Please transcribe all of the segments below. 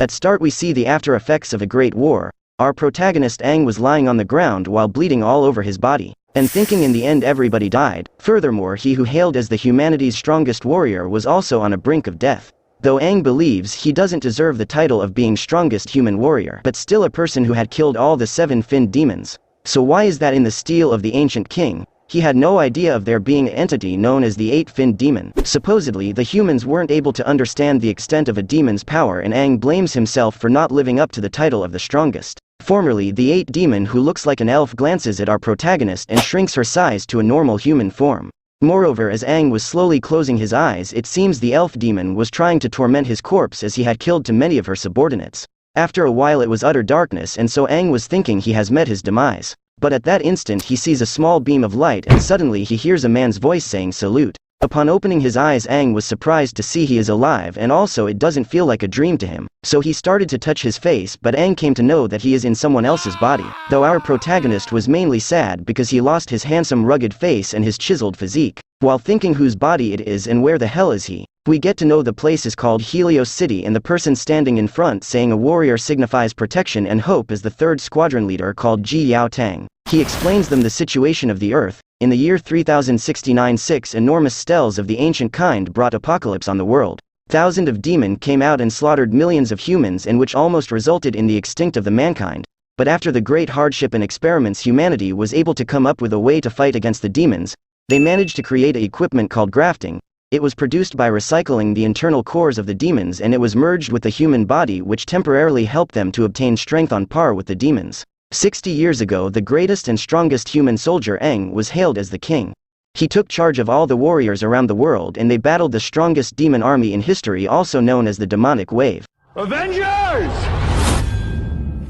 At start we see the after effects of a great war. Our protagonist Aang was lying on the ground while bleeding all over his body, and thinking in the end everybody died. Furthermore, he who hailed as the humanity's strongest warrior was also on a brink of death. Though Aang believes he doesn't deserve the title of being strongest human warrior, but still a person who had killed all the 7-finned demons. So why is that in the stele of the ancient king? He had no idea of there being an entity known as the 8-finned demon. Supposedly, the humans weren't able to understand the extent of a demon's power, and Aang blames himself for not living up to the title of the strongest. Formerly, the 8 demon who looks like an elf glances at our protagonist and shrinks her size to a normal human form. Moreover, as Aang was slowly closing his eyes, it seems the elf demon was trying to torment his corpse as he had killed too many of her subordinates. After a while it was utter darkness, and so Aang was thinking he has met his demise. But at that instant he sees a small beam of light, and suddenly he hears a man's voice saying salute. Upon opening his eyes, Aang was surprised to see he is alive, and also it doesn't feel like a dream to him. So he started to touch his face, but Aang came to know that he is in someone else's body. Though our protagonist was mainly sad because he lost his handsome rugged face and his chiseled physique. While thinking whose body it is and where the hell is he, we get to know the place is called Helios City, and the person standing in front saying a warrior signifies protection and hope is the 3rd squadron leader called Ji Yao Tang. He explains them the situation of the earth. In the year 3069, 6 enormous steles of the ancient kind brought apocalypse on the world. Thousands of demons came out and slaughtered millions of humans, and which almost resulted in the extinct of the mankind. But after the great hardship and experiments, humanity was able to come up with a way to fight against the demons. They managed to create an equipment called grafting. It was produced by recycling the internal cores of the demons, and it was merged with the human body, which temporarily helped them to obtain strength on par with the demons. 60 years ago, the greatest and strongest human soldier Aang was hailed as the king. He took charge of all the warriors around the world, and they battled the strongest demon army in history, also known as the demonic wave. Avengers!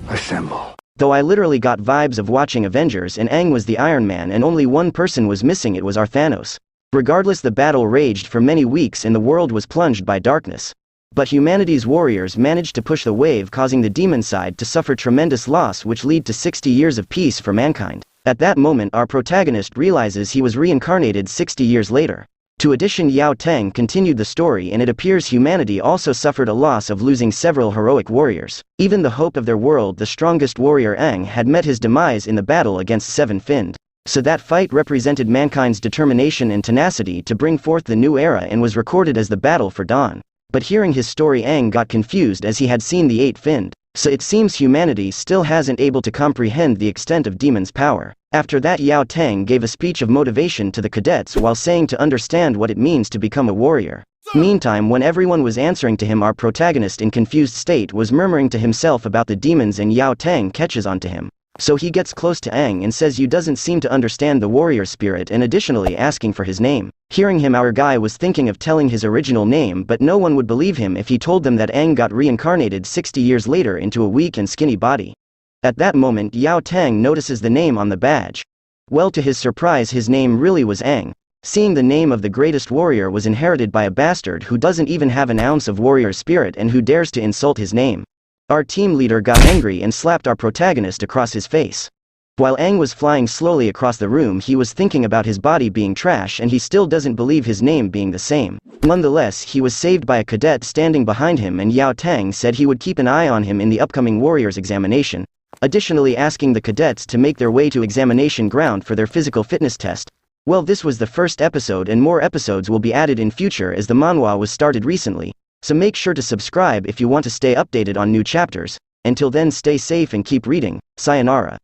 Assemble. Though I literally got vibes of watching Avengers, and Aang was the Iron Man, and only one person was missing, it was our Thanos. Regardless, the battle raged for many weeks and the world was plunged by darkness. But humanity's warriors managed to push the wave, causing the demon side to suffer tremendous loss, which led to 60 years of peace for mankind. At that moment, our protagonist realizes he was reincarnated 60 years later. To addition, Yao Tang continued the story, and it appears humanity also suffered a loss of losing several heroic warriors. Even the hope of their world, the strongest warrior Aang, had met his demise in the battle against 7-finned. So that fight represented mankind's determination and tenacity to bring forth the new era, and was recorded as the Battle for Dawn. But hearing his story, Aang got confused as he had seen the 8-finned. So it seems humanity still hasn't able to comprehend the extent of demon's power. After that, Yao Tang gave a speech of motivation to the cadets while saying to understand what it means to become a warrior. Meantime, when everyone was answering to him, our protagonist in confused state was murmuring to himself about the demons, and Yao Tang catches on to him. So he gets close to Aang and says, "You doesn't seem to understand the warrior spirit," and additionally asking for his name. Hearing him, our guy was thinking of telling his original name, but no one would believe him if he told them that Aang got reincarnated 60 years later into a weak and skinny body. At that moment, Yao Tang notices the name on the badge. Well, to his surprise, his name really was Aang. Seeing the name of the greatest warrior was inherited by a bastard who doesn't even have an ounce of warrior spirit and who dares to insult his name. Our team leader got angry and slapped our protagonist across his face. While Aang was flying slowly across the room, he was thinking about his body being trash, and he still doesn't believe his name being the same. Nonetheless, he was saved by a cadet standing behind him, and Yao Tang said he would keep an eye on him in the upcoming warriors examination, additionally asking the cadets to make their way to examination ground for their physical fitness test. Well, this was the first episode, and more episodes will be added in future as the manhwa was started recently. So make sure to subscribe if you want to stay updated on new chapters. Until then, stay safe and keep reading. Sayonara.